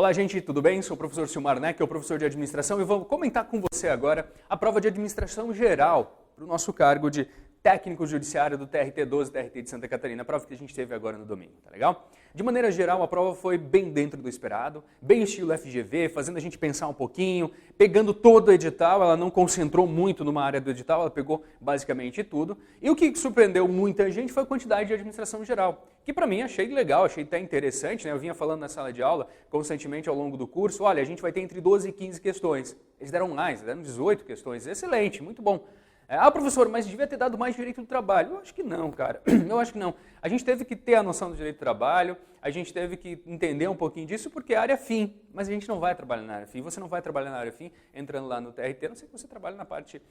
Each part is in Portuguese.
Olá, gente, tudo bem? Sou o professor Silmar Neck, eu professor de administração e vou comentar com você agora a prova de administração geral para o nosso cargo de técnico judiciário do TRT-12, TRT de Santa Catarina, a prova que a gente teve agora no domingo, tá legal? De maneira geral, a prova foi bem dentro do esperado, bem estilo FGV, fazendo a gente pensar um pouquinho, pegando todo o edital, ela não concentrou muito numa área do edital, ela pegou basicamente tudo. E o que surpreendeu muita gente foi a quantidade de administração geral, que para mim achei legal, achei até interessante, né? Eu vinha falando na sala de aula, constantemente ao longo do curso, olha, a gente vai ter entre 12 e 15 questões. Eles deram mais, deram 18 questões, excelente, muito bom. Ah, professor, mas devia ter dado mais direito do trabalho. Eu acho que não, cara. Eu acho que não. A gente teve que ter a noção do direito do trabalho, a gente teve que entender um pouquinho disso, porque é área fim. Mas a gente não vai trabalhar na área fim. Você não vai trabalhar na área fim entrando lá no TRT, a não ser que você trabalhe na parte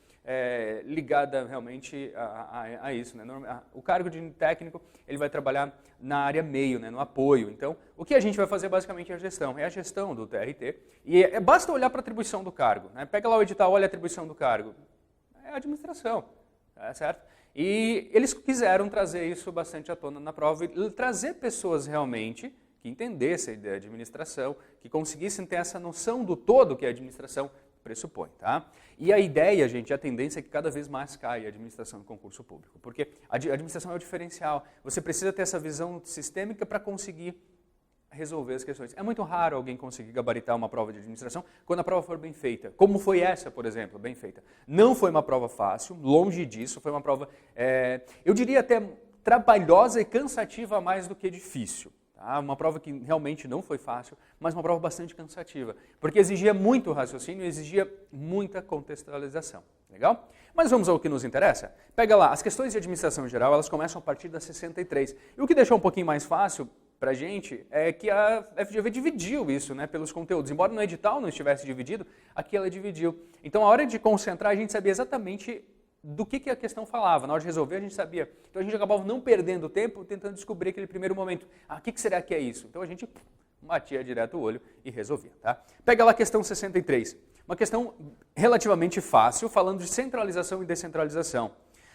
ligada realmente a isso. Né? O cargo de técnico, ele vai trabalhar na área meio, né? No apoio. Então, o que a gente vai fazer basicamente é a gestão. É a gestão do TRT. E basta olhar para a atribuição do cargo. Né? Pega lá o edital, olha a atribuição do cargo. É a administração, certo? E eles quiseram trazer isso bastante à tona na prova e trazer pessoas realmente que entendessem a administração, que conseguissem ter essa noção do todo que a administração pressupõe, tá? E a ideia, gente, a tendência é que cada vez mais caia a administração em concurso público, porque a administração é o diferencial. Você precisa ter essa visão sistêmica para conseguir resolver as questões. É muito raro alguém conseguir gabaritar uma prova de administração quando a prova for bem feita. Como foi essa, por exemplo, bem feita. Não foi uma prova fácil, longe disso, foi uma prova, eu diria até trabalhosa e cansativa mais do que difícil. Tá? Uma prova que realmente não foi fácil, mas uma prova bastante cansativa, porque exigia muito raciocínio e exigia muita contextualização. Legal? Mas vamos ao que nos interessa? Pega lá, as questões de administração geral, elas começam a partir da 63. E o que deixou um pouquinho mais fácil para a gente é que a FGV dividiu isso, né, pelos conteúdos. Embora no edital não estivesse dividido, aqui ela dividiu. Então, a hora de concentrar, a gente sabia exatamente do que a questão falava. Na hora de resolver, a gente sabia. Então, a gente acabava não perdendo tempo tentando descobrir aquele primeiro momento. Ah, o que será que é isso? Então, a gente batia direto o olho e resolvia. Tá? Pega lá a questão 63. Uma questão relativamente fácil, falando de centralização e descentralização.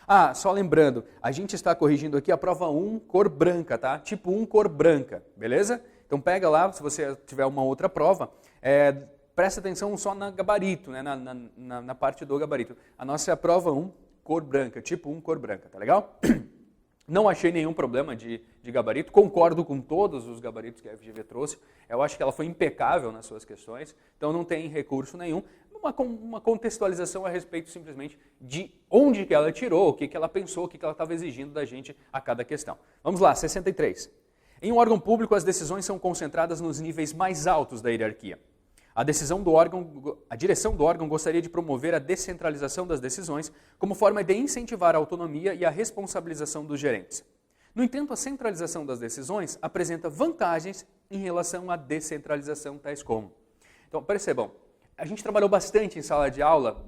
Ah, só lembrando, a gente está corrigindo aqui a prova 1, cor branca, tá? Tipo 1, cor branca, beleza? Então pega lá, se você tiver uma outra prova, presta atenção só na gabarito, né? na parte do gabarito. A nossa é a prova 1, cor branca, tipo 1, cor branca, tá legal? Não achei nenhum problema de gabarito, concordo com todos os gabaritos que a FGV trouxe. Eu acho que ela foi impecável nas suas questões, então não tem recurso nenhum. Uma contextualização a respeito simplesmente de onde que ela tirou, o que ela pensou, o que ela estava exigindo da gente a cada questão. Vamos lá, 63. Em um órgão público, as decisões são concentradas nos níveis mais altos da hierarquia. A direção do órgão gostaria de promover a descentralização das decisões como forma de incentivar a autonomia e a responsabilização dos gerentes. No entanto, a centralização das decisões apresenta vantagens em relação à descentralização, tais como. Então, percebam, a gente trabalhou bastante em sala de aula,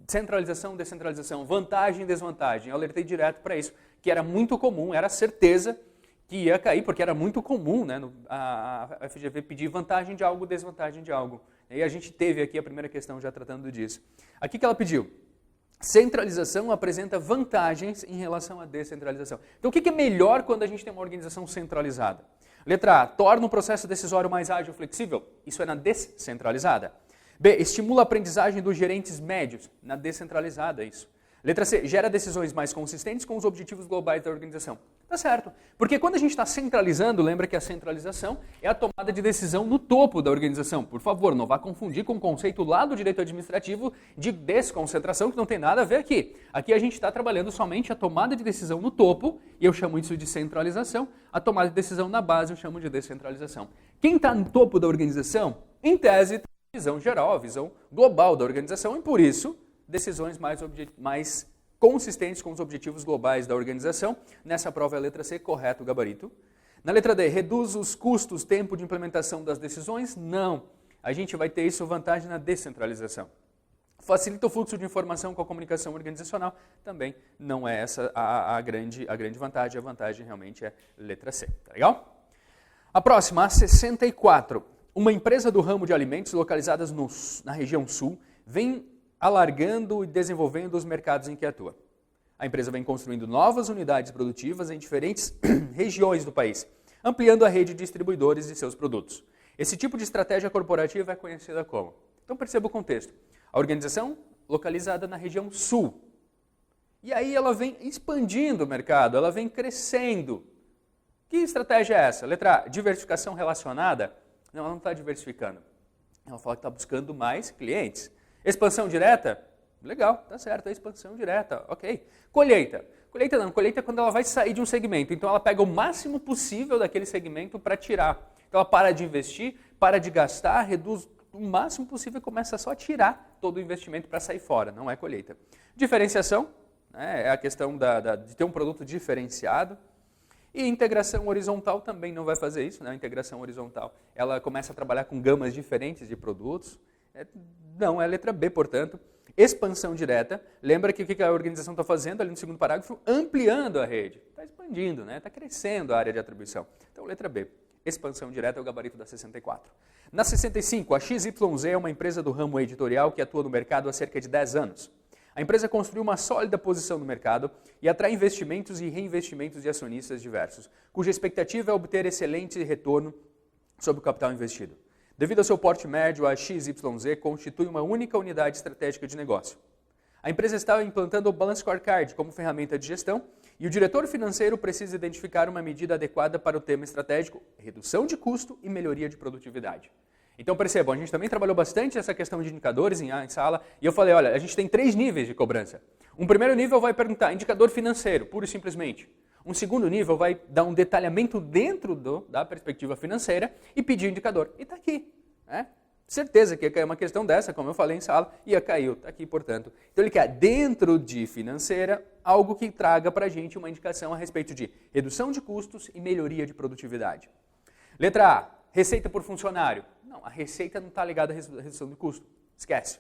centralização, descentralização, vantagem e desvantagem. Eu alertei direto para isso, que era muito comum, era certeza que ia cair, porque era muito comum, né, a FGV pedir vantagem de algo, desvantagem de algo. E a gente teve aqui a primeira questão já tratando disso. Aqui que ela pediu, centralização apresenta vantagens em relação à descentralização. Então o que é melhor quando a gente tem uma organização centralizada? Letra A, torna o processo decisório mais ágil e flexível. Isso é na descentralizada. B, estimula a aprendizagem dos gerentes médios. Na descentralizada, isso. Letra C, gera decisões mais consistentes com os objetivos globais da organização. Tá certo. Porque quando a gente está centralizando, lembra que a centralização é a tomada de decisão no topo da organização. Por favor, não vá confundir com o conceito lá do direito administrativo de desconcentração, que não tem nada a ver aqui. Aqui a gente está trabalhando somente a tomada de decisão no topo, e eu chamo isso de centralização. A tomada de decisão na base eu chamo de descentralização. Quem está no topo da organização, em tese, tem a visão geral, a visão global da organização, e por isso decisões mais consistentes com os objetivos globais da organização. Nessa prova é a letra C, correto o gabarito. Na letra D, reduz os custos, tempo de implementação das decisões? Não. A gente vai ter isso vantagem na descentralização. Facilita o fluxo de informação com a comunicação organizacional? Também não é essa a grande vantagem. A vantagem realmente é letra C. Tá legal? A próxima, a 64. Uma empresa do ramo de alimentos localizada na região sul vem alargando e desenvolvendo os mercados em que atua. A empresa vem construindo novas unidades produtivas em diferentes regiões do país, ampliando a rede de distribuidores de seus produtos. Esse tipo de estratégia corporativa é conhecida como? Então perceba o contexto. A organização localizada na região sul. E aí ela vem expandindo o mercado, ela vem crescendo. Que estratégia é essa? Letra A, diversificação relacionada? Não, ela não está diversificando. Ela fala que está buscando mais clientes. Expansão direta? Legal, tá certo, é expansão direta, ok. Colheita? Colheita não, colheita é quando ela vai sair de um segmento. Então ela pega o máximo possível daquele segmento para tirar. Então ela para de investir, para de gastar, reduz o máximo possível e começa só a tirar todo o investimento para sair fora, não é colheita. Diferenciação, né, é a questão de ter um produto diferenciado. E integração horizontal também não vai fazer isso, né? A integração horizontal, ela começa a trabalhar com gamas diferentes de produtos. Não, é a letra B, portanto. Expansão direta, lembra que o que a organização está fazendo ali no segundo parágrafo? Ampliando a rede, está expandindo, né? Está crescendo a área de atribuição. Então, letra B. Expansão direta é o gabarito da 64. Na 65, a XYZ é uma empresa do ramo editorial que atua no mercado há cerca de 10 anos. A empresa construiu uma sólida posição no mercado e atrai investimentos e reinvestimentos de acionistas diversos, cuja expectativa é obter excelente retorno sobre o capital investido. Devido ao seu porte médio, a XYZ constitui uma única unidade estratégica de negócio. A empresa está implantando o Balance Scorecard como ferramenta de gestão e o diretor financeiro precisa identificar uma medida adequada para o tema estratégico, redução de custo e melhoria de produtividade. Então percebam, a gente também trabalhou bastante essa questão de indicadores em sala e eu falei, olha, a gente tem 3 níveis de cobrança. Um primeiro nível vai perguntar indicador financeiro, pura e simplesmente. Um segundo nível vai dar um detalhamento dentro da perspectiva financeira e pedir indicador. E está aqui. Né? Certeza que ia cair uma questão dessa, como eu falei em sala, ia cair, está aqui, portanto. Então ele quer, dentro de financeira, algo que traga para a gente uma indicação a respeito de redução de custos e melhoria de produtividade. Letra A, receita por funcionário. Não, a receita não está ligada à redução de custo. Esquece.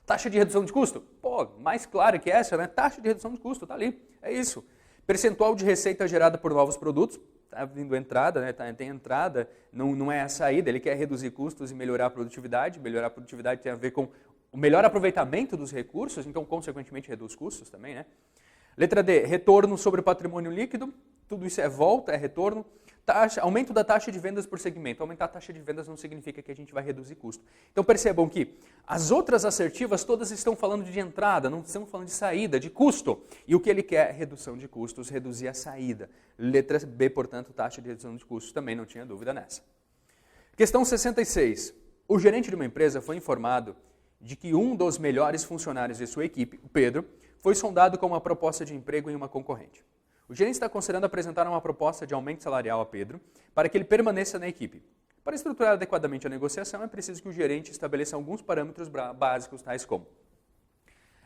Taxa de redução de custo? Pô, mais claro que essa, né? Taxa de redução de custo, está ali. É isso. Percentual de receita gerada por novos produtos. Está vindo entrada, né? Tem entrada, não é a saída. Ele quer reduzir custos e melhorar a produtividade. Melhorar a produtividade tem a ver com o melhor aproveitamento dos recursos, então, consequentemente, reduz custos também, né? Letra D, retorno sobre o patrimônio líquido. Tudo isso é volta, é retorno. Aumento da taxa de vendas por segmento. Aumentar a taxa de vendas não significa que a gente vai reduzir custo. Então percebam que as outras assertivas todas estão falando de entrada, não estão falando de saída, de custo. E o que ele quer é redução de custos, reduzir a saída. Letra B, portanto, taxa de redução de custos, também não tinha dúvida nessa. Questão 66. O gerente de uma empresa foi informado de que um dos melhores funcionários de sua equipe, o Pedro, foi sondado com uma proposta de emprego em uma concorrente. O gerente está considerando apresentar uma proposta de aumento salarial a Pedro para que ele permaneça na equipe. Para estruturar adequadamente a negociação, é preciso que o gerente estabeleça alguns parâmetros básicos, tais como...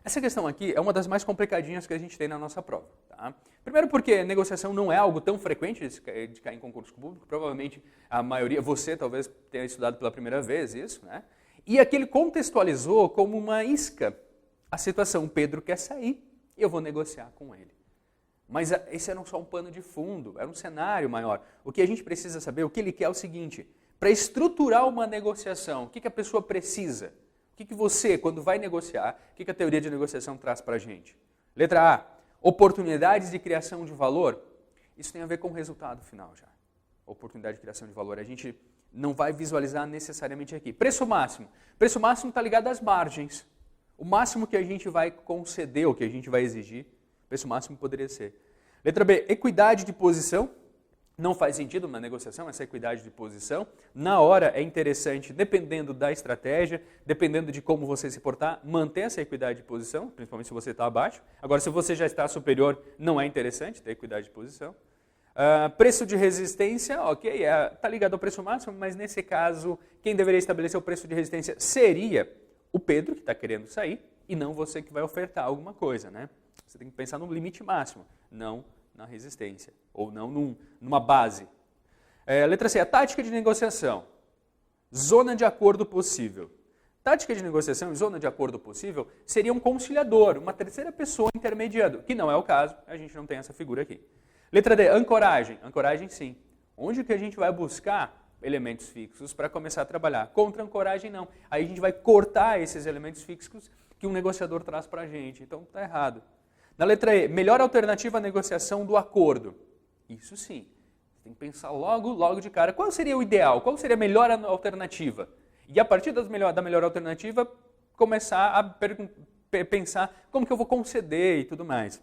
Essa questão aqui é uma das mais complicadinhas que a gente tem na nossa prova. Tá? Primeiro porque negociação não é algo tão frequente de cair em concurso público, provavelmente a maioria, você talvez tenha estudado pela primeira vez isso, né? E aqui ele contextualizou como uma isca a situação. O Pedro quer sair e eu vou negociar com ele. Mas esse era só um pano de fundo, era um cenário maior. O que a gente precisa saber, o que ele quer é o seguinte, para estruturar uma negociação, o que a pessoa precisa? O que você, quando vai negociar, o que a teoria de negociação traz para a gente? Letra A, oportunidades de criação de valor. Isso tem a ver com o resultado final já. Oportunidade de criação de valor, a gente não vai visualizar necessariamente aqui. Preço máximo. Preço máximo está ligado às margens. O máximo que a gente vai conceder, ou que a gente vai exigir, preço máximo poderia ser. Letra B, equidade de posição. Não faz sentido uma negociação essa equidade de posição. Na hora é interessante, dependendo da estratégia, dependendo de como você se portar, manter essa equidade de posição, principalmente se você está abaixo. Agora, se você já está superior, não é interessante ter equidade de posição. Preço de resistência, ok, está ligado ao preço máximo, mas nesse caso, quem deveria estabelecer o preço de resistência seria o Pedro, que está querendo sair, e não você que vai ofertar alguma coisa, né? Você tem que pensar no limite máximo, não na resistência, ou não numa base. Letra C, a tática de negociação. Zona de acordo possível. Tática de negociação e zona de acordo possível seria um conciliador, uma terceira pessoa intermediando, que não é o caso, a gente não tem essa figura aqui. Letra D, ancoragem. Ancoragem, sim. Onde que a gente vai buscar elementos fixos para começar a trabalhar? Contra ancoragem, não. Aí a gente vai cortar esses elementos fixos que um negociador traz para a gente. Então, está errado. Na letra E, melhor alternativa à negociação do acordo. Isso sim. Você tem que pensar logo de cara, qual seria o ideal, qual seria a melhor alternativa? E a partir da melhor alternativa, começar a pensar como que eu vou conceder e tudo mais.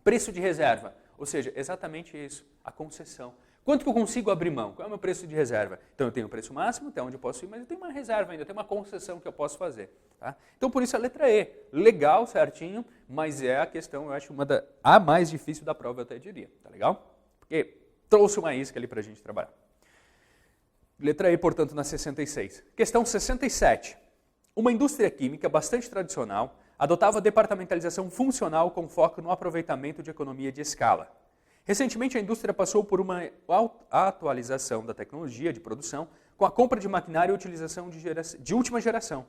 Preço de reserva, ou seja, exatamente isso, a concessão. Quanto que eu consigo abrir mão? Qual é o meu preço de reserva? Então eu tenho o preço máximo, até onde eu posso ir, mas eu tenho uma reserva ainda, eu tenho uma concessão que eu posso fazer. Tá? Então por isso a letra E, legal, certinho, mas é a questão, eu acho, a mais difícil da prova, eu até diria. Tá legal? Porque trouxe uma isca ali para a gente trabalhar. Letra E, portanto, na 66. Questão 67. Uma indústria química bastante tradicional adotava departamentalização funcional com foco no aproveitamento de economia de escala. Recentemente, a indústria passou por uma atualização da tecnologia de produção com a compra de maquinário e utilização de última geração.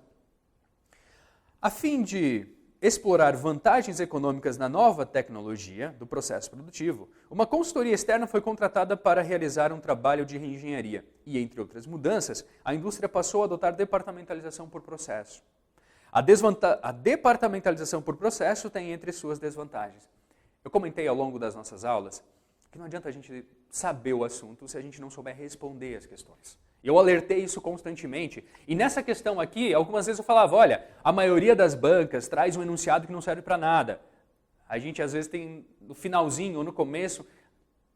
A fim de explorar vantagens econômicas na nova tecnologia do processo produtivo, uma consultoria externa foi contratada para realizar um trabalho de reengenharia e, entre outras mudanças, a indústria passou a adotar departamentalização por processo. A departamentalização por processo tem entre suas desvantagens. Eu comentei ao longo das nossas aulas que não adianta a gente saber o assunto se a gente não souber responder as questões. Eu alertei isso constantemente. E nessa questão aqui, algumas vezes eu falava, olha, a maioria das bancas traz um enunciado que não serve para nada. A gente às vezes tem no finalzinho ou no começo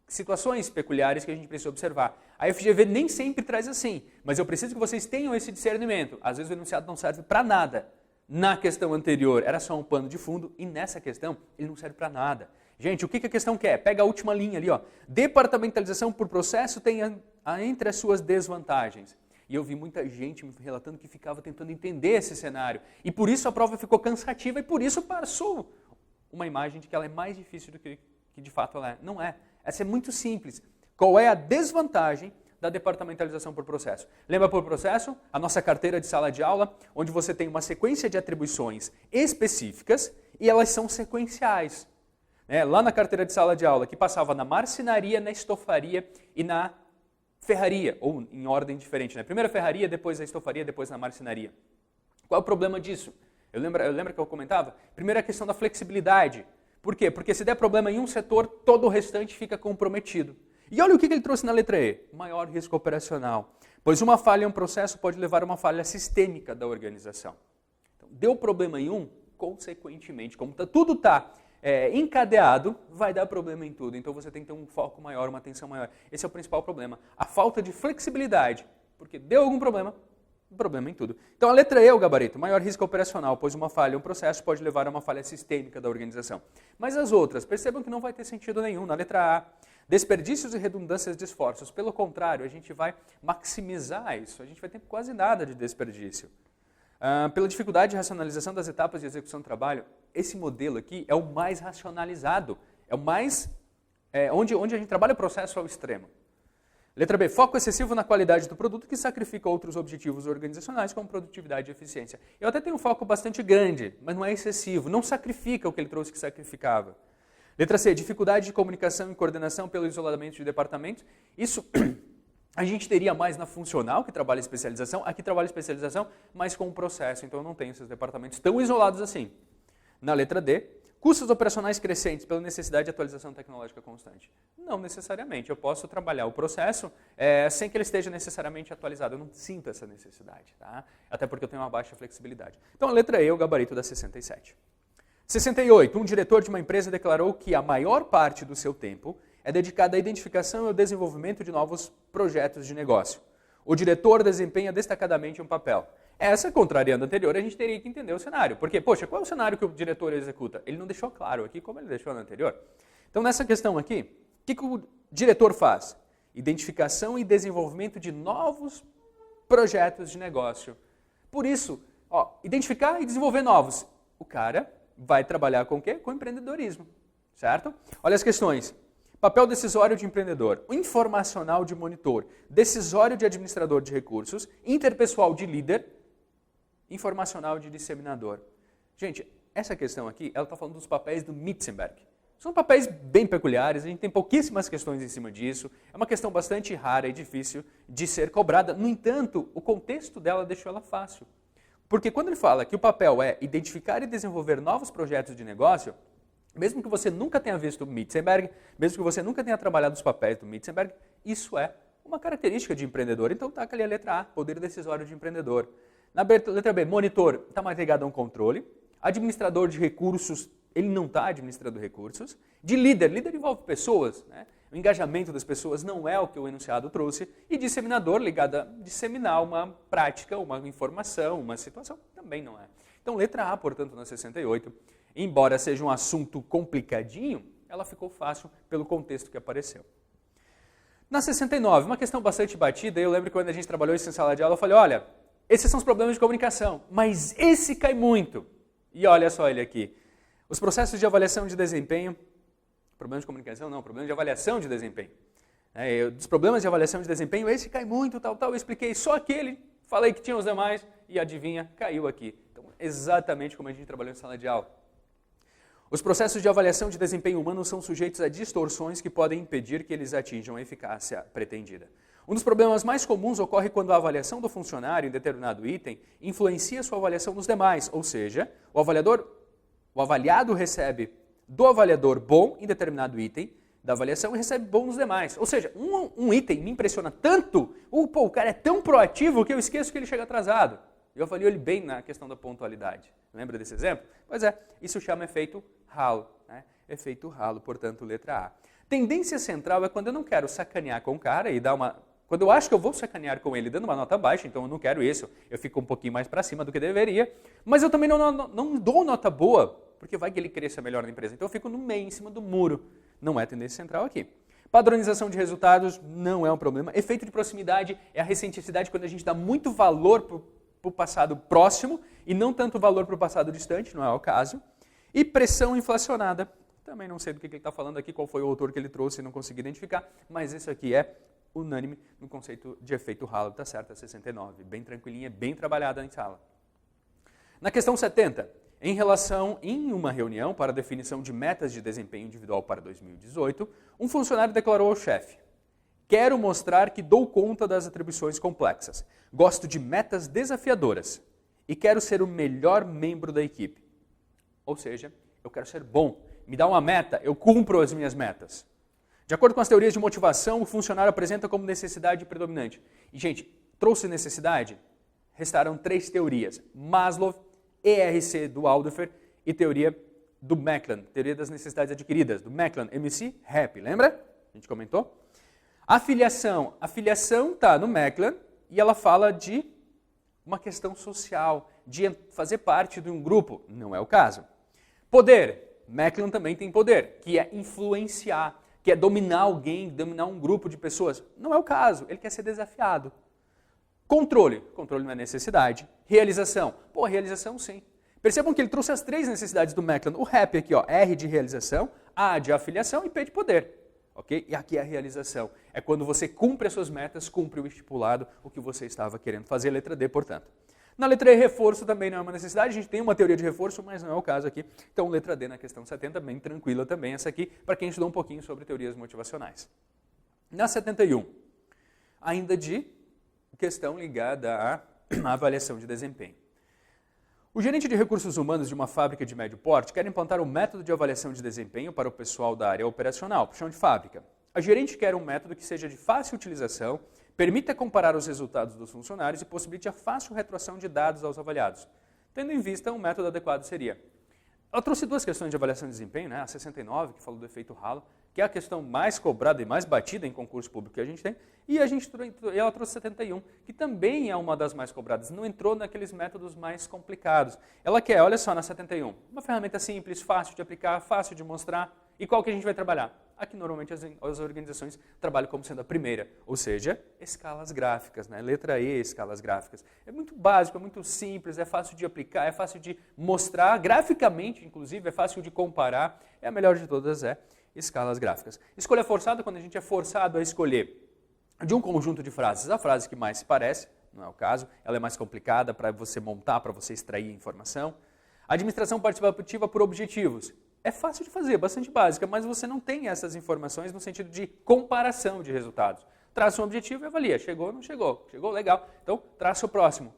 situações peculiares que a gente precisa observar. A FGV nem sempre traz assim, mas eu preciso que vocês tenham esse discernimento. Às vezes o enunciado não serve para nada. Na questão anterior era só um pano de fundo e nessa questão ele não serve para nada. Gente, o que a questão quer? Pega a última linha ali, ó. Departamentalização por processo tem entre as suas desvantagens. E eu vi muita gente me relatando que ficava tentando entender esse cenário. E por isso a prova ficou cansativa e por isso passou uma imagem de que ela é mais difícil do que de fato ela é. Não é. Essa é muito simples. Qual é a desvantagem da departamentalização por processo? Lembra por processo? A nossa carteira de sala de aula, onde você tem uma sequência de atribuições específicas e elas são sequenciais. Lá na carteira de sala de aula, que passava na marcenaria, na estofaria e na ferraria, ou em ordem diferente. Né? Primeiro a ferraria, depois a estofaria, depois na marcenaria. Qual é o problema disso? Eu lembro que eu comentava? Primeiro a questão da flexibilidade. Por quê? Porque se der problema em um setor, todo o restante fica comprometido. E olha o que ele trouxe na letra E. Maior risco operacional. Pois uma falha em um processo pode levar a uma falha sistêmica da organização. Então, deu problema em um, consequentemente, como tudo está encadeado, vai dar problema em tudo. Então você tem que ter um foco maior, uma atenção maior. Esse é o principal problema. A falta de flexibilidade. Porque deu algum problema em tudo. Então a letra E é o gabarito. Maior risco operacional, pois uma falha em um processo pode levar a uma falha sistêmica da organização. Mas as outras, percebam que não vai ter sentido nenhum. Na letra A, desperdícios e redundâncias de esforços. Pelo contrário, a gente vai maximizar isso. A gente vai ter quase nada de desperdício. Pela dificuldade de racionalização das etapas de execução do trabalho, esse modelo aqui é o mais racionalizado, é o mais onde a gente trabalha o processo ao extremo. Letra B, foco excessivo na qualidade do produto que sacrifica outros objetivos organizacionais como produtividade e eficiência. Eu até tenho um foco bastante grande, mas não é excessivo, não sacrifica o que ele trouxe que sacrificava. Letra C, dificuldade de comunicação e coordenação pelo isolamento de departamentos. Isso a gente teria mais na funcional, que trabalha especialização, aqui trabalha especialização, mas com o processo, então eu não tenho esses departamentos tão isolados assim. Na letra D, custos operacionais crescentes pela necessidade de atualização tecnológica constante. Não necessariamente, eu posso trabalhar o processo sem que ele esteja necessariamente atualizado, eu não sinto essa necessidade, tá? Até porque eu tenho uma baixa flexibilidade. Então a letra E é o gabarito da 67. 68, um diretor de uma empresa declarou que a maior parte do seu tempo é dedicada à identificação e ao desenvolvimento de novos projetos de negócio. O diretor desempenha destacadamente um papel. Essa, contrariando a anterior, a gente teria que entender o cenário. Porque, poxa, qual é o cenário que o diretor executa? Ele não deixou claro aqui como ele deixou no anterior. Então, nessa questão aqui, o que o diretor faz? Identificação e desenvolvimento de novos projetos de negócio. Por isso, identificar e desenvolver novos. O cara vai trabalhar com o quê? Com empreendedorismo, certo? Olha as questões. Papel decisório de empreendedor, informacional de monitor, decisório de administrador de recursos, interpessoal de líder, informacional de disseminador. Gente, essa questão aqui, ela está falando dos papéis do Mitzenberg. São papéis bem peculiares, a gente tem pouquíssimas questões em cima disso, é uma questão bastante rara e difícil de ser cobrada. No entanto, o contexto dela deixou ela fácil. Porque quando ele fala que o papel é identificar e desenvolver novos projetos de negócio, mesmo que você nunca tenha visto o Mitzenberg, mesmo que você nunca tenha trabalhado os papéis do Mitzenberg, Isso é uma característica de empreendedor. Então está ali a letra A, poder decisório de empreendedor. Na letra B, monitor, está mais ligado a um controle. Administrador de recursos, ele não está administrando recursos. De líder, líder envolve pessoas, né? O engajamento das pessoas não é o que o enunciado trouxe. E disseminador, ligado a disseminar uma prática, uma informação, uma situação, também não é. Então, letra A, portanto, na 68, embora seja um assunto complicadinho, ela ficou fácil pelo contexto que apareceu. Na 69, uma questão bastante batida, eu lembro que quando a gente trabalhou isso em sala de aula, eu falei, olha, esses são os problemas de comunicação, mas esse cai muito. E olha só ele aqui. Os processos de avaliação de desempenho, problemas de comunicação não, problemas de avaliação de desempenho. Dos problemas de avaliação de desempenho, esse cai muito, tal, eu expliquei só aquele, falei que tinha os demais e adivinha, caiu aqui. Então, exatamente como a gente trabalhou em sala de aula. Os processos de avaliação de desempenho humano são sujeitos a distorções que podem impedir que eles atinjam a eficácia pretendida. Um dos problemas mais comuns ocorre quando a avaliação do funcionário em determinado item influencia sua avaliação nos demais, ou seja, o avaliado recebe do avaliador bom em determinado item da avaliação e recebe bom nos demais. Ou seja, um item me impressiona tanto, o cara é tão proativo que eu esqueço que ele chega atrasado. Eu avalio ele bem na questão da pontualidade. Lembra desse exemplo? Pois é, isso chama efeito halo. Né? Efeito halo, portanto, letra A. Tendência central é quando eu não quero sacanear com o cara e dar uma... Quando eu acho que eu vou sacanear com ele dando uma nota baixa, então eu não quero isso, eu fico um pouquinho mais para cima do que deveria, mas eu também não dou nota boa, porque vai que ele cresça melhor na empresa. Então eu fico no meio, em cima do muro. Não é tendência central aqui. Padronização de resultados não é um problema. Efeito de proximidade é a recenticidade quando a gente dá muito valor para o passado próximo e não tanto valor para o passado distante, não é o caso. E pressão inflacionada. Também não sei do que ele está falando aqui, qual foi o autor que ele trouxe, não consegui identificar, mas isso aqui é unânime no conceito de efeito halo, tá certo, a 69, bem tranquilinha, bem trabalhada em sala. Na questão 70, em uma reunião para a definição de metas de desempenho individual para 2018, um funcionário declarou ao chefe: quero mostrar que dou conta das atribuições complexas, gosto de metas desafiadoras e quero ser o melhor membro da equipe. Ou seja, eu quero ser bom, me dá uma meta, eu cumpro as minhas metas. De acordo com as teorias de motivação, o funcionário apresenta como necessidade predominante. E, gente, trouxe necessidade? Restaram 3 teorias. Maslow, ERC do Alderfer e teoria do Macklin, teoria das necessidades adquiridas, do Macklin, MC Happy, lembra? A gente comentou. Afiliação está no Macklin e ela fala de uma questão social, de fazer parte de um grupo. Não é o caso. Poder, Macklin também tem poder, que é influenciar, que é dominar alguém, dominar um grupo de pessoas. Não é o caso, ele quer ser desafiado. Controle não é necessidade. Realização, realização sim. Percebam que ele trouxe as 3 necessidades do Macklin. O Happy aqui, R de realização, A de afiliação e P de poder. Okay? E aqui é a realização. É quando você cumpre as suas metas, cumpre o estipulado, o que você estava querendo fazer, letra D, portanto. Na letra E, reforço também não é uma necessidade, a gente tem uma teoria de reforço, mas não é o caso aqui. Então, letra D na questão 70, bem tranquila também essa aqui, para quem estudou um pouquinho sobre teorias motivacionais. Na 71, ainda de questão ligada à avaliação de desempenho. O gerente de recursos humanos de uma fábrica de médio porte quer implantar um método de avaliação de desempenho para o pessoal da área operacional, para o chão de fábrica. A gerente quer um método que seja de fácil utilização, permita comparar os resultados dos funcionários e possibilite a fácil retroação de dados aos avaliados. Tendo em vista, um método adequado seria... Ela trouxe 2 questões de avaliação de desempenho, né? A 69, que falou do efeito halo, que é a questão mais cobrada e mais batida em concurso público que a gente tem, e ela trouxe 71, que também é uma das mais cobradas, não entrou naqueles métodos mais complicados. Ela quer, olha só, na 71, uma ferramenta simples, fácil de aplicar, fácil de mostrar, e qual que a gente vai trabalhar? Aqui, normalmente, as organizações trabalham como sendo a primeira, ou seja, escalas gráficas, né? Letra E, escalas gráficas. É muito básico, é muito simples, é fácil de aplicar, é fácil de mostrar, graficamente, inclusive, é fácil de comparar. A melhor de todas é escalas gráficas. Escolha forçada, quando a gente é forçado a escolher de um conjunto de frases, a frase que mais se parece, não é o caso, ela é mais complicada para você montar, para você extrair informação. Administração participativa por objetivos. É fácil de fazer, bastante básica, mas você não tem essas informações no sentido de comparação de resultados. Traça um objetivo e avalia. Chegou ou não chegou? Chegou, legal. Então, traça o próximo.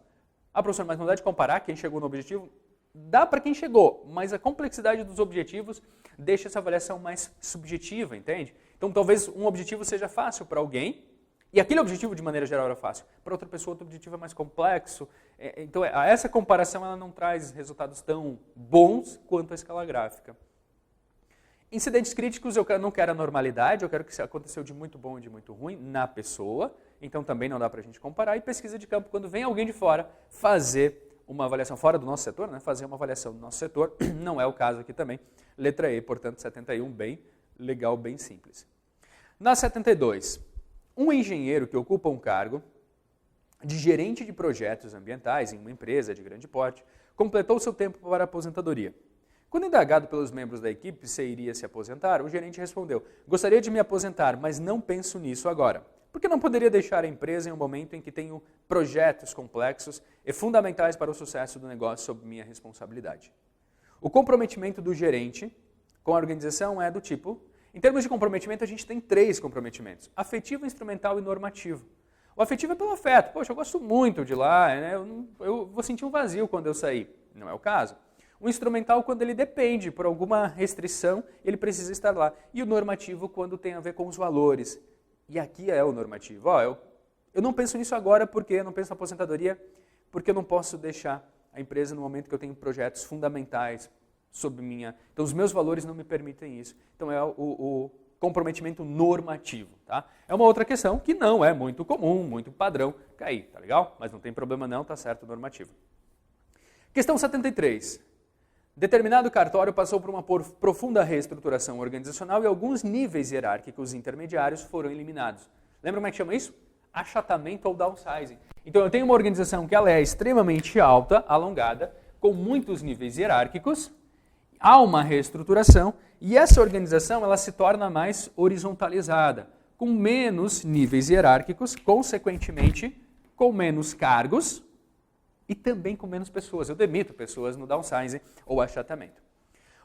Professor, mas não dá de comparar quem chegou no objetivo? Dá para quem chegou, mas a complexidade dos objetivos deixa essa avaliação mais subjetiva, entende? Então, talvez um objetivo seja fácil para alguém, e aquele objetivo, de maneira geral, era fácil. Para outra pessoa, outro objetivo é mais complexo. Então, essa comparação ela não traz resultados tão bons quanto a escala gráfica. Incidentes críticos, eu não quero a normalidade, eu quero que aconteceu de muito bom e de muito ruim na pessoa, então também não dá para a gente comparar. E pesquisa de campo, quando vem alguém de fora fazer uma avaliação fora do nosso setor, né, fazer uma avaliação do nosso setor, não é o caso aqui também. Letra E, portanto, 71, bem legal, bem simples. Na 72, um engenheiro que ocupa um cargo de gerente de projetos ambientais em uma empresa de grande porte completou seu tempo para a aposentadoria. Quando indagado pelos membros da equipe se iria se aposentar, o gerente respondeu: gostaria de me aposentar, mas não penso nisso agora. Porque não poderia deixar a empresa em um momento em que tenho projetos complexos e fundamentais para o sucesso do negócio sob minha responsabilidade. O comprometimento do gerente com a organização é do tipo... Em termos de comprometimento, a gente tem 3 comprometimentos: afetivo, instrumental e normativo. O afetivo é pelo afeto. Poxa, eu gosto muito de lá, né? Eu vou sentir um vazio quando eu sair. Não é o caso. O instrumental, quando ele depende por alguma restrição, ele precisa estar lá. E o normativo, quando tem a ver com os valores. E aqui é o normativo. Eu não penso nisso agora porque eu não penso na aposentadoria, porque eu não posso deixar a empresa no momento que eu tenho projetos fundamentais sob minha... Então, os meus valores não me permitem isso. Então, é o comprometimento normativo. Tá? É uma outra questão que não é muito comum, muito padrão cair, tá legal? Mas não tem problema não, tá certo o normativo. Questão 73. Determinado cartório passou por uma profunda reestruturação organizacional e alguns níveis hierárquicos intermediários foram eliminados. Lembra como é que chama isso? Achatamento ou downsizing. Então, eu tenho uma organização que ela é extremamente alta, alongada, com muitos níveis hierárquicos. Há uma reestruturação e essa organização ela se torna mais horizontalizada, com menos níveis hierárquicos, consequentemente com menos cargos e também com menos pessoas. Eu demito pessoas no downsizing ou achatamento.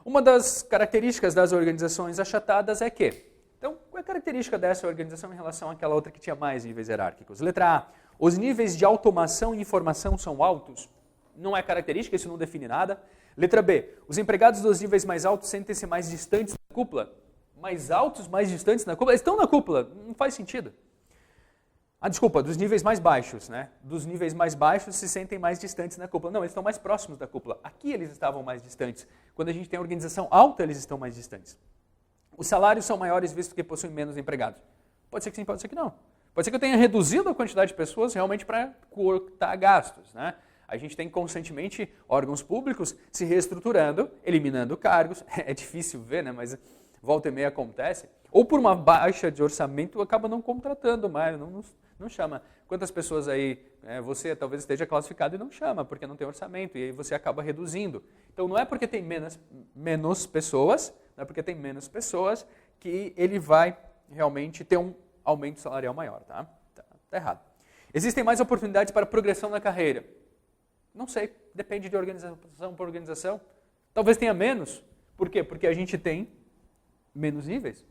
Uma das características das organizações achatadas é que... Então, qual é a característica dessa organização em relação àquela outra que tinha mais níveis hierárquicos? Letra A. Os níveis de automação e informação são altos. Não é característica, isso não define nada. Letra B. Os empregados dos níveis mais altos sentem-se mais distantes da cúpula. Mais altos, mais distantes da cúpula? Eles estão na cúpula, não faz sentido. Desculpa, dos níveis mais baixos, né? Dos níveis mais baixos se sentem mais distantes da cúpula. Não, eles estão mais próximos da cúpula. Aqui eles estavam mais distantes. Quando a gente tem a organização alta, eles estão mais distantes. Os salários são maiores visto que possuem menos empregados. Pode ser que sim, pode ser que não. Pode ser que eu tenha reduzido a quantidade de pessoas realmente para cortar gastos, né? A gente tem constantemente órgãos públicos se reestruturando, eliminando cargos. É difícil ver, né? Mas volta e meia acontece. Ou por uma baixa de orçamento, acaba não contratando mais, não chama. Quantas pessoas aí, você talvez esteja classificado e não chama, porque não tem orçamento, e aí você acaba reduzindo. Então não é porque tem menos pessoas, não é porque tem menos pessoas que ele vai realmente ter um aumento salarial maior, tá? Tá errado. Existem mais oportunidades para progressão na carreira. Não sei, depende de organização por organização. Talvez tenha menos. Por quê? Porque a gente tem menos níveis.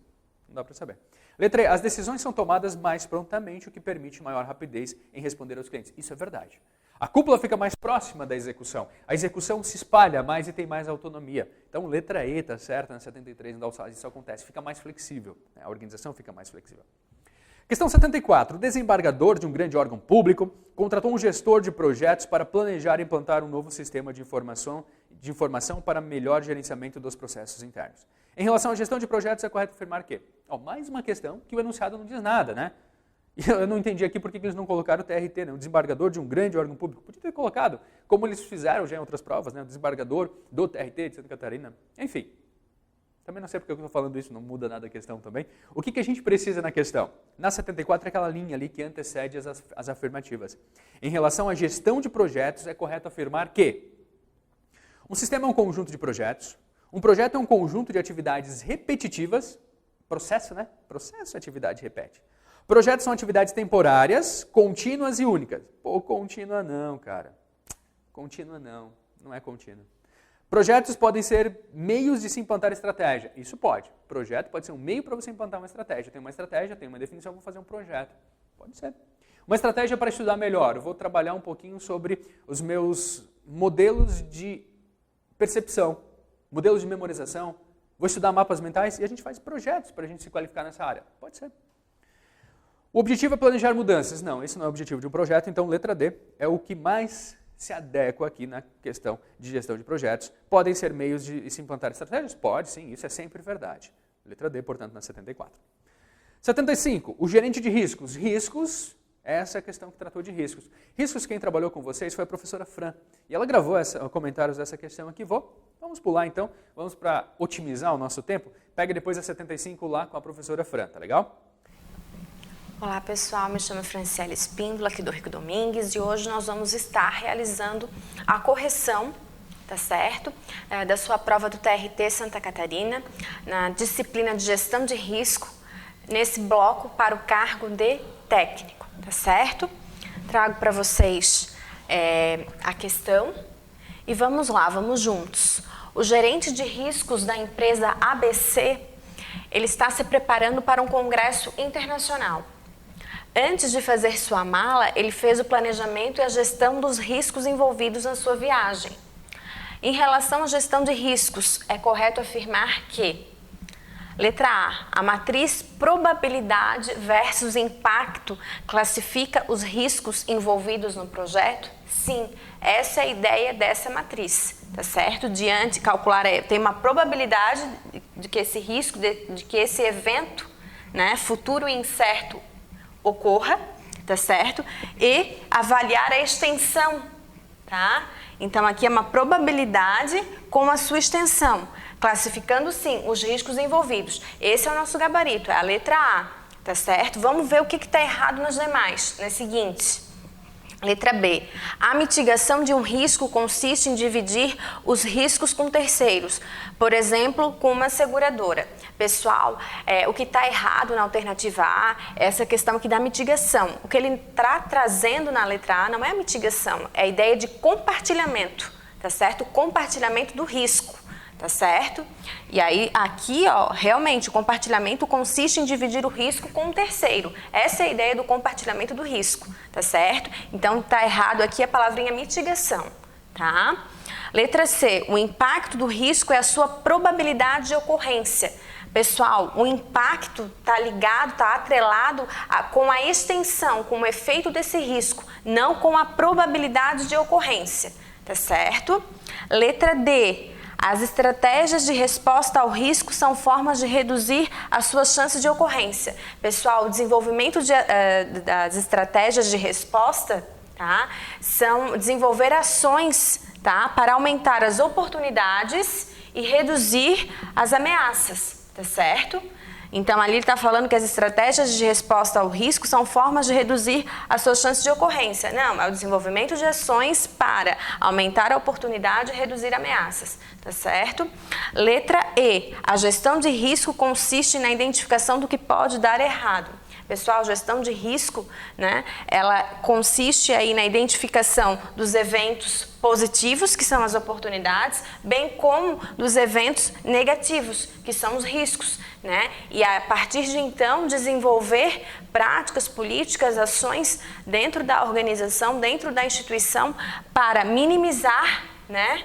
Não dá para saber. Letra E. As decisões são tomadas mais prontamente, o que permite maior rapidez em responder aos clientes. Isso é verdade. A cúpula fica mais próxima da execução. A execução se espalha mais e tem mais autonomia. Então, letra E está certa, na 73, no downsizing, isso acontece. Fica mais flexível. A organização fica mais flexível. Questão 74. O desembargador de um grande órgão público contratou um gestor de projetos para planejar e implantar um novo sistema de informação para melhor gerenciamento dos processos internos. Em relação à gestão de projetos, é correto afirmar que... mais uma questão que o enunciado não diz nada, né? E eu não entendi aqui por que eles não colocaram o TRT, né? O desembargador de um grande órgão público. Podia ter colocado, como eles fizeram já em outras provas, né? O desembargador do TRT de Santa Catarina. Enfim. Também não sei porque eu estou falando isso, não muda nada a questão também. O que a gente precisa na questão? Na 74 é aquela linha ali que antecede as afirmativas. Em relação à gestão de projetos, é correto afirmar que um sistema é um conjunto de projetos, um projeto é um conjunto de atividades repetitivas, processo, né? Processo, atividade, repete. Projetos são atividades temporárias, contínuas e únicas. Pô, contínua não, cara. Contínua não é contínua. Projetos podem ser meios de se implantar estratégia. Isso pode. Projeto pode ser um meio para você implantar uma estratégia. Tem uma estratégia, tem uma definição, vou fazer um projeto. Pode ser. Uma estratégia para estudar melhor. Eu vou trabalhar um pouquinho sobre os meus modelos de percepção, modelos de memorização. Vou estudar mapas mentais e a gente faz projetos para a gente se qualificar nessa área. Pode ser. O objetivo é planejar mudanças. Não, esse não é o objetivo de um projeto, então letra D é o que mais se adequa aqui na questão de gestão de projetos. Podem ser meios de se implantar estratégias? Pode, sim, isso é sempre verdade. Letra D, portanto, na 74. 75, o gerente de riscos. Riscos, essa é a questão que tratou de riscos. Riscos, quem trabalhou com vocês foi a professora Fran. E ela gravou comentários dessa questão aqui. Vamos pular então, vamos para otimizar o nosso tempo. Pega depois a 75 lá com a professora Fran, tá legal? Olá pessoal, me chamo Franciele Espíndola, aqui do Rico Domingues, e hoje nós vamos estar realizando a correção, tá certo? Da sua prova do TRT Santa Catarina, na disciplina de gestão de risco, nesse bloco para o cargo de técnico, tá certo? Trago para vocês a questão e vamos lá, vamos juntos. O gerente de riscos da empresa ABC, ele está se preparando para um congresso internacional. Antes de fazer sua mala, ele fez o planejamento e a gestão dos riscos envolvidos na sua viagem. Em relação à gestão de riscos, é correto afirmar que: letra A, a matriz probabilidade versus impacto classifica os riscos envolvidos no projeto? Sim, essa é a ideia dessa matriz, tá certo? Tem uma probabilidade de que esse risco, de que esse evento, né, futuro e incerto ocorra, tá certo? E avaliar a extensão, tá? Então aqui é uma probabilidade com a sua extensão, classificando sim os riscos envolvidos. Esse é o nosso gabarito, é a letra A, tá certo? Vamos ver o que está errado nas demais, nas seguintes. Letra B. A mitigação de um risco consiste em dividir os riscos com terceiros, por exemplo, com uma seguradora. Pessoal, o que está errado na alternativa A é essa questão aqui da mitigação. O que ele está trazendo na letra A não é a mitigação, é a ideia de compartilhamento, tá certo? Compartilhamento do risco. Tá certo? E aí, aqui, ó, realmente, o compartilhamento consiste em dividir o risco com um terceiro. Essa é a ideia do compartilhamento do risco, tá certo? Então, tá errado aqui a palavrinha mitigação, tá? Letra C, o impacto do risco é a sua probabilidade de ocorrência. Pessoal, o impacto tá ligado, tá atrelado com a extensão, com o efeito desse risco, não com a probabilidade de ocorrência, tá certo? Letra D, as estratégias de resposta ao risco são formas de reduzir as suas chances de ocorrência. Pessoal, o desenvolvimento das estratégias de resposta, tá, são desenvolver ações, tá, para aumentar as oportunidades e reduzir as ameaças, tá certo? Então, ali ele está falando que as estratégias de resposta ao risco são formas de reduzir as suas chances de ocorrência. Não, é o desenvolvimento de ações para aumentar a oportunidade e reduzir ameaças, tá certo? Letra E, a gestão de risco consiste na identificação do que pode dar errado. Pessoal, gestão de risco, né, ela consiste aí na identificação dos eventos positivos, que são as oportunidades, bem como dos eventos negativos, que são os riscos, né? E a partir de então desenvolver práticas, políticas, ações dentro da organização, dentro da instituição, para minimizar, né,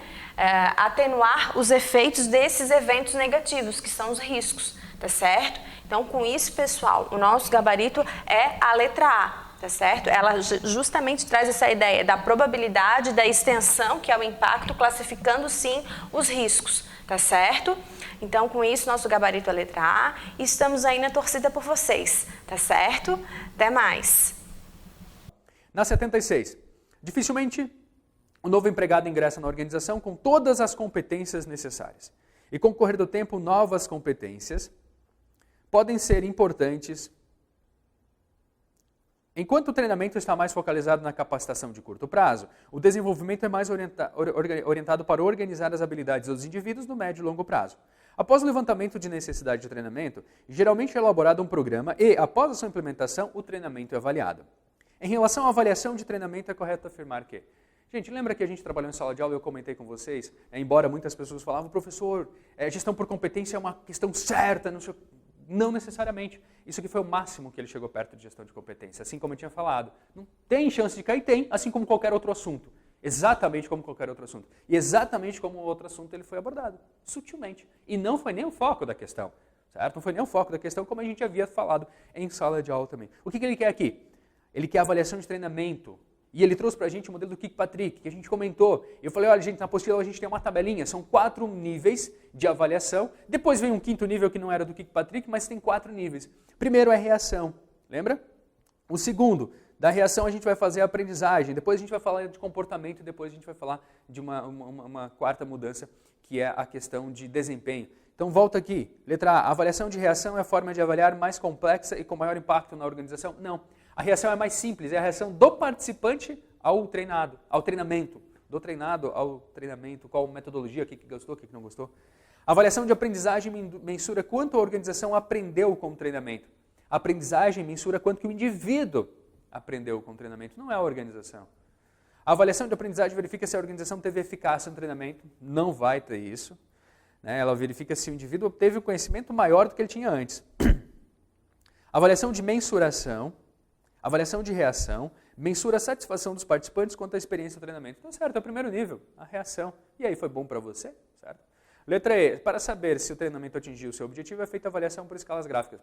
atenuar os efeitos desses eventos negativos, que são os riscos, tá certo? Então, com isso, pessoal, o nosso gabarito é a letra A, tá certo? Ela justamente traz essa ideia da probabilidade, da extensão, que é o impacto, classificando sim os riscos, tá certo? Então, com isso, nosso gabarito é a letra A e estamos aí na torcida por vocês, tá certo? Até mais! Na 76, dificilmente o novo empregado ingressa na organização com todas as competências necessárias. E com o correr do tempo, novas competências podem ser importantes. Enquanto o treinamento está mais focalizado na capacitação de curto prazo, o desenvolvimento é mais orientado para organizar as habilidades dos indivíduos no médio e longo prazo. Após o levantamento de necessidade de treinamento, geralmente é elaborado um programa e, após a sua implementação, o treinamento é avaliado. Em relação à avaliação de treinamento, é correto afirmar que... Gente, lembra que a gente trabalhou em sala de aula e eu comentei com vocês, embora muitas pessoas falavam, professor, gestão por competência é uma questão certa, não necessariamente. Isso aqui foi o máximo que ele chegou perto de gestão de competência, assim como eu tinha falado. Não tem chance de cair? Tem, assim como qualquer outro assunto. Exatamente como qualquer outro assunto. E exatamente como o outro assunto ele foi abordado, sutilmente. E não foi nem o foco da questão, certo? Não foi nem o foco da questão, como a gente havia falado em sala de aula também. O que ele quer aqui? Ele quer avaliação de treinamento. E ele trouxe para a gente o modelo do Kirkpatrick, que a gente comentou. Eu falei, olha gente, na apostila a gente tem uma tabelinha, são 4 níveis de avaliação. Depois vem um 5º nível que não era do Kirkpatrick, mas tem 4 níveis. Primeiro é reação, lembra? O segundo, da reação a gente vai fazer a aprendizagem, depois a gente vai falar de comportamento e depois a gente vai falar de uma quarta mudança, que é a questão de desempenho. Então volta aqui, letra A, avaliação de reação é a forma de avaliar mais complexa e com maior impacto na organização? Não, a reação é mais simples, é a reação do participante ao treinado, ao treinamento, do treinado ao treinamento, qual metodologia, o que gostou, o que não gostou. A avaliação de aprendizagem mensura quanto a organização aprendeu com o treinamento. A aprendizagem mensura quanto que o indivíduo aprendeu com o treinamento, não é a organização. A avaliação de aprendizagem verifica se a organização teve eficácia no treinamento, não vai ter isso. Né? Ela verifica se o indivíduo teve um conhecimento maior do que ele tinha antes. Avaliação de mensuração, avaliação de reação, mensura a satisfação dos participantes quanto à experiência do treinamento. Então, certo, é o primeiro nível, a reação. E aí, foi bom para você? Certo? Letra E, para saber se o treinamento atingiu o seu objetivo, é feita avaliação por escalas gráficas.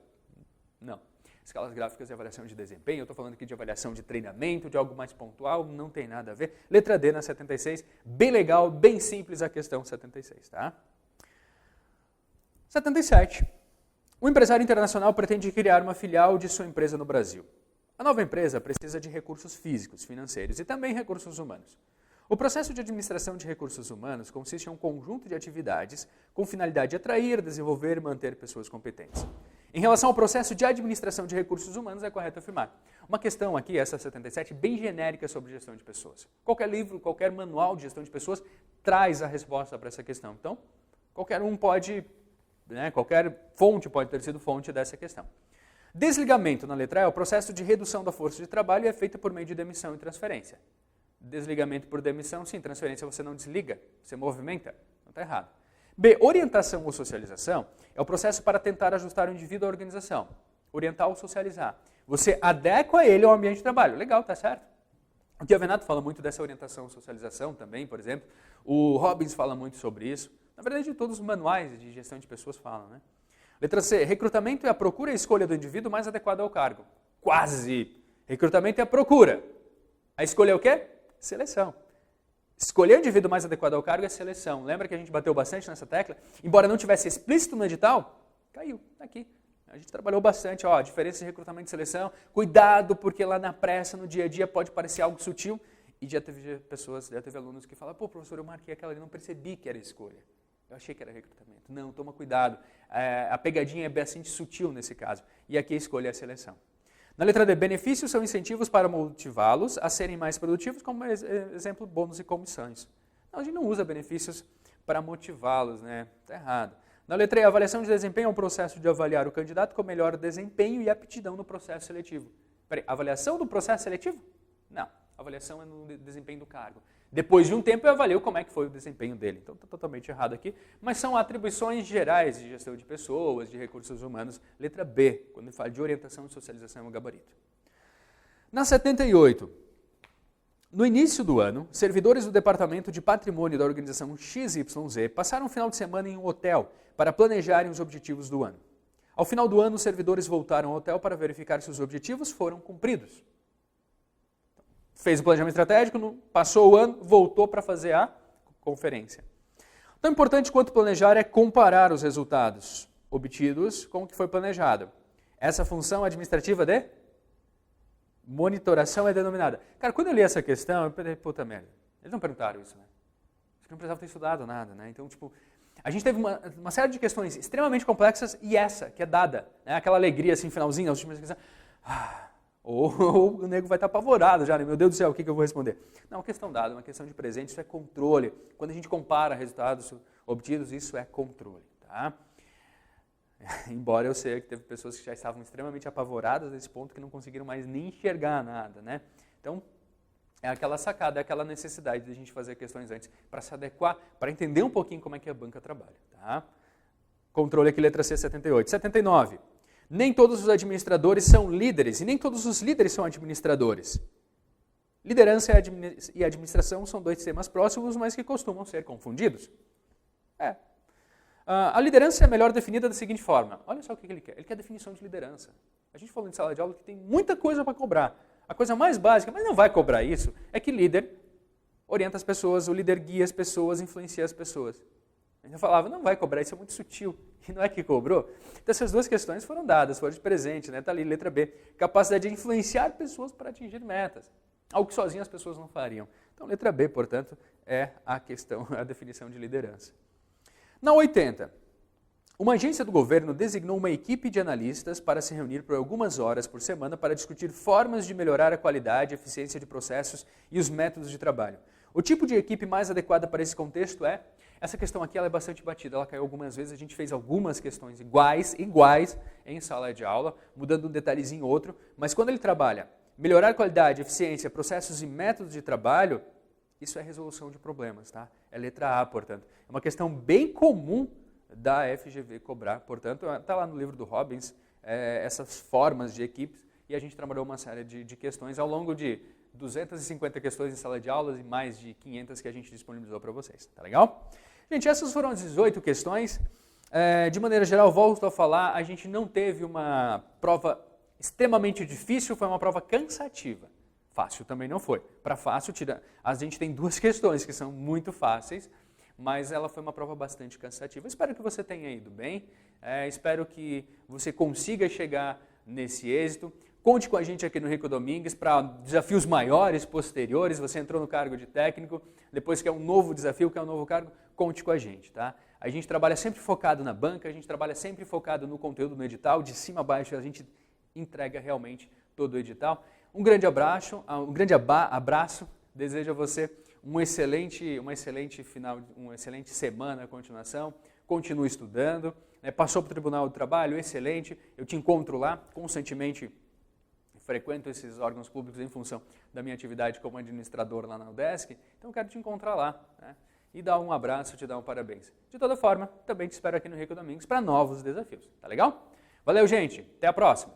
Não. Escalas gráficas e avaliação de desempenho, eu estou falando aqui de avaliação de treinamento, de algo mais pontual, não tem nada a ver. Letra D na 76, bem legal, bem simples a questão 76, tá? 77. O empresário internacional pretende criar uma filial de sua empresa no Brasil. A nova empresa precisa de recursos físicos, financeiros e também recursos humanos. O processo de administração de recursos humanos consiste em um conjunto de atividades com finalidade de atrair, desenvolver e manter pessoas competentes. Em relação ao processo de administração de recursos humanos, é correto afirmar. Uma questão aqui, essa 77, bem genérica sobre gestão de pessoas. Qualquer livro, qualquer manual de gestão de pessoas traz a resposta para essa questão. Então, qualquer um pode, qualquer fonte pode ter sido fonte dessa questão. Desligamento, na letra E, é o processo de redução da força de trabalho e é feito por meio de demissão e transferência. Desligamento por demissão, sim. Transferência você não desliga, você movimenta. Não está errado. B, orientação ou socialização é o processo para tentar ajustar o indivíduo à organização. Orientar ou socializar. Você adequa ele ao ambiente de trabalho. Legal, tá certo. O Chiavenato fala muito dessa orientação ou socialização também, por exemplo. O Robbins fala muito sobre isso. Na verdade, todos os manuais de gestão de pessoas falam, né? Letra C, recrutamento é a procura e escolha do indivíduo mais adequado ao cargo. Quase. Recrutamento é a procura. A escolha é o quê? Seleção. Escolher o indivíduo mais adequado ao cargo é seleção. Lembra que a gente bateu bastante nessa tecla? Embora não tivesse explícito no edital, caiu aqui. A gente trabalhou bastante, ó, diferença de recrutamento e seleção. Cuidado, porque lá na pressa, no dia a dia, pode parecer algo sutil. E já teve alunos que falam, pô, professor, eu marquei aquela ali, não percebi que era escolha. Eu achei que era recrutamento. Não, toma cuidado. A pegadinha é bastante sutil nesse caso. E aqui a escolha é a seleção. Na letra D, benefícios são incentivos para motivá-los a serem mais produtivos, como exemplo, bônus e comissões. Não, a gente não usa benefícios para motivá-los, né? Está errado. Na letra E, avaliação de desempenho é um processo de avaliar o candidato com melhor desempenho e aptidão no processo seletivo. Peraí, avaliação do processo seletivo? Não, avaliação é no desempenho do cargo. Depois de um tempo eu avalio como é que foi o desempenho dele. Então está totalmente errado aqui, mas são atribuições gerais de gestão de pessoas, de recursos humanos. Letra B, quando ele fala de orientação e socialização, é um gabarito. Na 78, no início do ano, servidores do Departamento de Patrimônio da organização XYZ passaram um final de semana em um hotel para planejarem os objetivos do ano. Ao final do ano, os servidores voltaram ao hotel para verificar se os objetivos foram cumpridos. Fez o planejamento estratégico, passou o ano, voltou para fazer a conferência. Tão importante quanto planejar é comparar os resultados obtidos com o que foi planejado. Essa função administrativa de monitoração é denominada. Cara, quando eu li essa questão, eu pensei, puta merda, eles não perguntaram isso, né? Eles não precisavam ter estudado nada, né? Então, tipo, a gente teve uma série de questões extremamente complexas e essa, que é dada, né? Aquela alegria, assim, finalzinho, as últimas questões. Ou o nego vai estar apavorado já, né? Meu Deus do céu, o que eu vou responder? Não, uma questão dada, uma questão de presente, isso é controle. Quando a gente compara resultados obtidos, isso é controle, tá? Embora eu sei que teve pessoas que já estavam extremamente apavoradas nesse ponto que não conseguiram mais nem enxergar nada, né? Então, é aquela sacada, é aquela necessidade de a gente fazer questões antes para se adequar, para entender um pouquinho como é que a banca trabalha, tá? Controle aqui, letra C, 78. 79. Nem todos os administradores são líderes e nem todos os líderes são administradores. Liderança e administração são dois temas próximos, mas que costumam ser confundidos. A liderança é melhor definida da seguinte forma. Olha só o que ele quer. Ele quer definição de liderança. A gente falou em sala de aula que tem muita coisa para cobrar. A coisa mais básica, mas não vai cobrar isso, é que líder orienta as pessoas, o líder guia as pessoas, influencia as pessoas. Eu falava, não vai cobrar, isso é muito sutil. E não é que cobrou. Então essas duas questões foram dadas, foram de presente, né? Está ali, letra B. Capacidade de influenciar pessoas para atingir metas. Algo que sozinho as pessoas não fariam. Então letra B, portanto, é a questão, a definição de liderança. Na 80, uma agência do governo designou uma equipe de analistas para se reunir por algumas horas por semana para discutir formas de melhorar a qualidade e eficiência de processos e os métodos de trabalho. O tipo de equipe mais adequada para esse contexto é... Essa questão aqui ela é bastante batida, ela caiu algumas vezes, a gente fez algumas questões iguais em sala de aula, mudando um detalhezinho ou outro, mas quando ele trabalha melhorar a qualidade, eficiência, processos e métodos de trabalho, isso é resolução de problemas, tá? É letra A, portanto. É uma questão bem comum da FGV cobrar, portanto, está lá no livro do Robbins, essas formas de equipes, e a gente trabalhou uma série de questões ao longo de 250 questões em sala de aulas e mais de 500 que a gente disponibilizou para vocês, tá legal? Gente, essas foram as 18 questões. De maneira geral, volto a falar, a gente não teve uma prova extremamente difícil, foi uma prova cansativa. Fácil também não foi. Para fácil, a gente tem duas questões que são muito fáceis, mas ela foi uma prova bastante cansativa. Espero que você tenha ido bem, espero que você consiga chegar nesse êxito. Conte com a gente aqui no Rico Domingues para desafios maiores, posteriores. Você entrou no cargo de técnico, depois quer um novo desafio, quer um novo cargo, conte com a gente, tá? A gente trabalha sempre focado na banca, a gente trabalha sempre focado no conteúdo no edital, de cima a baixo a gente entrega realmente todo o edital. Um grande abraço, desejo a você uma excelente semana, continuação, continue estudando, passou para o Tribunal do Trabalho, excelente, eu te encontro lá, constantemente frequento esses órgãos públicos em função da minha atividade como administrador lá na UDESC, então quero te encontrar lá, né? E dar um abraço, te dar um parabéns. De toda forma, também te espero aqui no Rico Domingos para novos desafios, tá legal? Valeu, gente, até a próxima!